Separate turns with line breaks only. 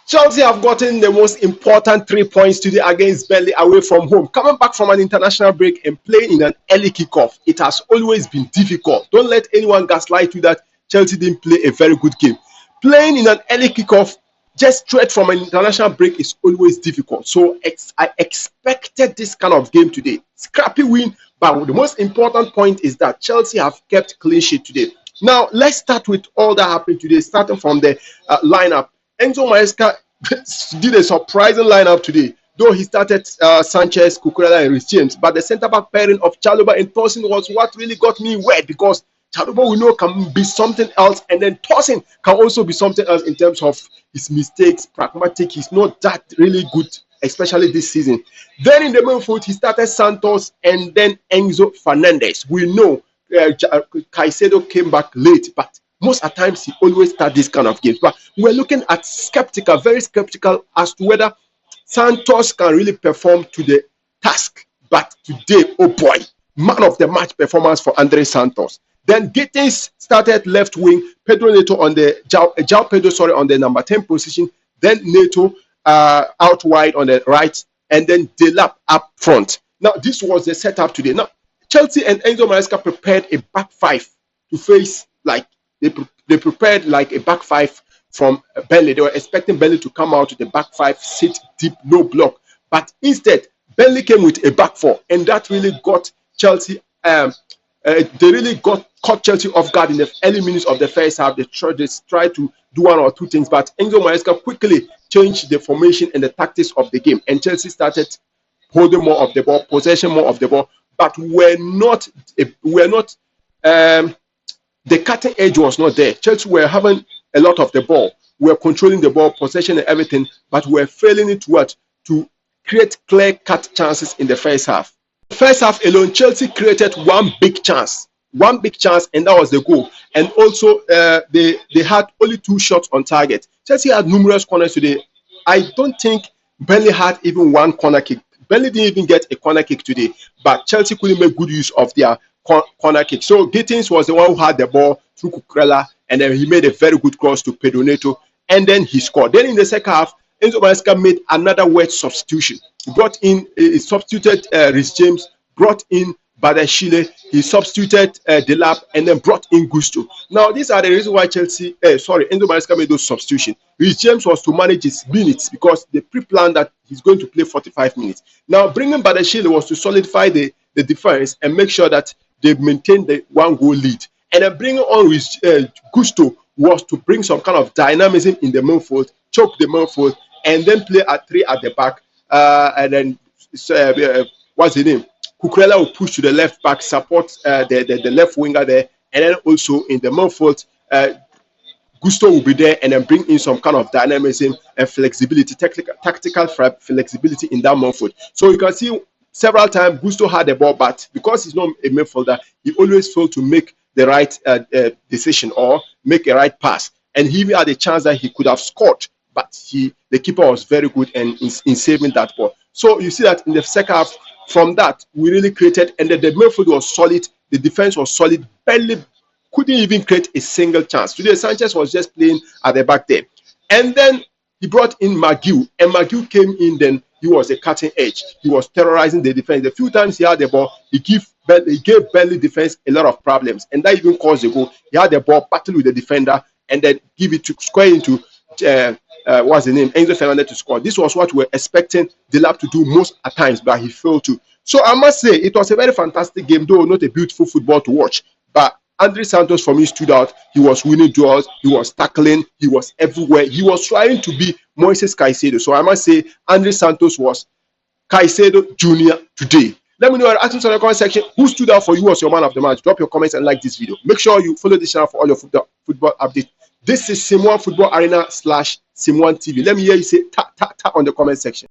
Chelsea have gotten the most important 3 points today against Burnley away from home. Coming back from an international break and playing in an early kickoff, it has always been difficult. Don't let anyone gaslight you that Chelsea didn't play a very good game. Playing in an early kickoff, just straight from an international break, is always difficult. So I expected this kind of game today. Scrappy win, but the most important point is that Chelsea have kept clean sheet today. Now, let's start with all that happened today, starting from the lineup. Enzo Maresca did a surprising lineup today, though he started Sanchez, Cucurella, and Reece James. But the centre-back pairing of Chalobah and Tosin was what really got me wet, because Chalobah we know can be something else, and then Tosin can also be something else in terms of his mistakes, pragmatic. He's not that really good, especially this season. Then in the midfield, he started Santos and then Enzo Fernandez. We know Caicedo came back late, but most at times he always starts this kind of games. But we're looking at very skeptical as to whether Santos can really perform to the task. But today, oh boy, man of the match performance for Andre Santos. Then Gittins started left wing, Pedro Neto on the João Pedro, on the number 10 position. Then Neto out wide on the right, and then Delap up front. Now this was the setup today. Now Chelsea and Enzo Maresca prepared a back five to face they prepared like a back five from Burnley. They were expecting Burnley to come out with the back five, sit deep, no block. But instead, Burnley came with a back four, and that really got Chelsea. They really caught Chelsea off guard in the early minutes of the first half. They tried to do one or two things, but Enzo Maresca quickly changed the formation and the tactics of the game, and Chelsea started holding more of the ball, possession more of the ball, but the cutting edge was not there. Chelsea were having a lot of the ball. We were controlling the ball, possession and everything, but we were failing it to create clear-cut chances in the first half. First half alone, Chelsea created one big chance, and that was the goal. And also, they had only 2 shots on target. Chelsea had numerous corners today. I don't think Burnley had even one corner kick. Burnley didn't even get a corner kick today, but Chelsea couldn't make good use of their corner kick. So Gittins was the one who had the ball through Cucurella, and then he made a very good cross to Pedro Neto, and then he scored. Then in the second half, Enzo Maresca made another wet substitution. He substituted Reece James, brought in Badashile, he substituted Delap, and then brought in Gusto. Now, these are the reasons why Enzo Maresca made those substitutions. Reece James was to manage his minutes because they pre-planned that he's going to play 45 minutes. Now, bringing Badashile was to solidify the defense and make sure that they maintain the 1-goal lead. And then bringing on Gusto was to bring some kind of dynamism in the midfield, choke the midfield, and then play at 3 at the back. And then, what's his name? Cucurella will push to the left back, support the left winger there. And then also in the midfield, Gusto will be there and then bring in some kind of dynamism and flexibility, tactical flexibility in that midfield. So you can see several times Gusto had the ball, but because he's not a midfielder, he always failed to make the right decision or make a right pass. And he had a chance that he could have scored, but the keeper was very good in saving that ball. So you see that in the second half, from that, we really created, and the midfield was solid, the defense was solid. Barely couldn't even create a single chance. Today, Sanchez was just playing at the back there. And then he brought in McGill, and McGill came in, then he was a cutting edge. He was terrorizing the defense. The few times he had the ball, he gave Burnley defense a lot of problems, and that even caused the goal. He had the ball, battle with the defender, and then give it to square into what's the name? Enzo Fernandez to score. This was what we were expecting Delap to do most at times, but he failed to. So I must say it was a very fantastic game, though not a beautiful football to watch. But Andre Santos for me stood out. He was winning duels, he was tackling, he was everywhere. He was trying to be Moises Caicedo. So I must say Andre Santos was Caicedo Jr. today. Let me know your reactions in the comment section. Who stood out for you as your man of the match? Drop your comments and like this video. Make sure you follow this channel for all your football updates. This is Simon Football Arena /Simon TV. Let me hear you say ta ta ta on the comment section.